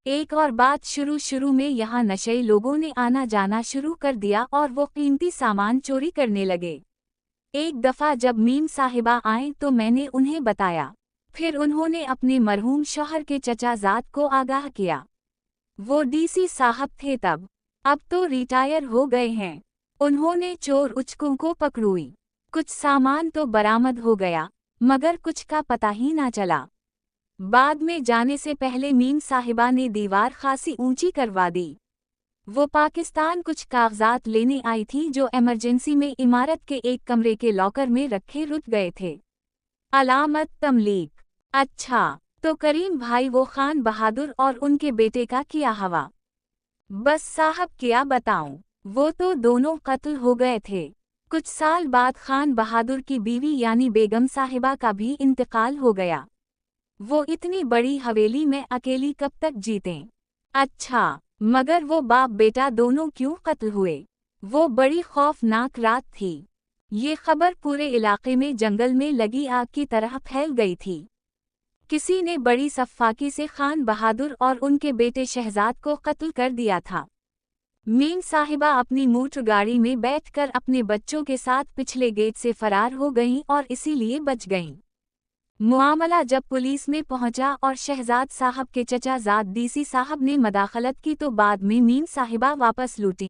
एक और बात, शुरू में यहाँ नशेई लोगों ने आना जाना शुरू कर दिया और वो कीमती सामान चोरी करने लगे। एक दफ़ा जब मीम साहिबा आए तो मैंने उन्हें बताया। फिर उन्होंने अपने मरहूम शौहर के चचाज़ाद को आगाह किया। वो डीसी साहब थे तब, अब तो रिटायर हो गए हैं। उन्होंने चोर उचकों को पकड़ुई। कुछ सामान तो बरामद हो गया, मगर कुछ का पता ही ना चला। बाद में जाने से पहले मीम साहिबा ने दीवार खासी ऊंची करवा दी। वो पाकिस्तान कुछ कागजात लेने आई थी जो इमरजेंसी में इमारत के एक कमरे के लॉकर में रखे रुक गए थे। अलामत तमलीक। अच्छा, तो करीम भाई वो खान बहादुर और उनके बेटे का किया हवा? बस साहब क्या बताऊं, वो तो दोनों कत्ल हो गए थे। कुछ साल बाद खान बहादुर की बीवी यानी बेगम साहिबा का भी इंतकाल हो गया। वो इतनी बड़ी हवेली में अकेली कब तक जीतें? अच्छा, मगर वो बाप बेटा दोनों क्यों कत्ल हुए? वो बड़ी खौफनाक रात थी। ये खबर पूरे इलाके में जंगल में लगी आग की तरह फैल गई थी। किसी ने बड़ी सफ़ाकी से खान बहादुर और उनके बेटे शहजाद को कत्ल कर दिया था। मीम साहिबा अपनी मोटर गाड़ी में बैठकर अपने बच्चों के साथ पिछले गेट से फरार हो गईं और इसीलिए बच गईं। मामला जब पुलिस में पहुंचा और शहजाद साहब के चचाज़ाद डीसी साहब ने मदाखलत की तो बाद में मीम साहिबा वापस लौटी।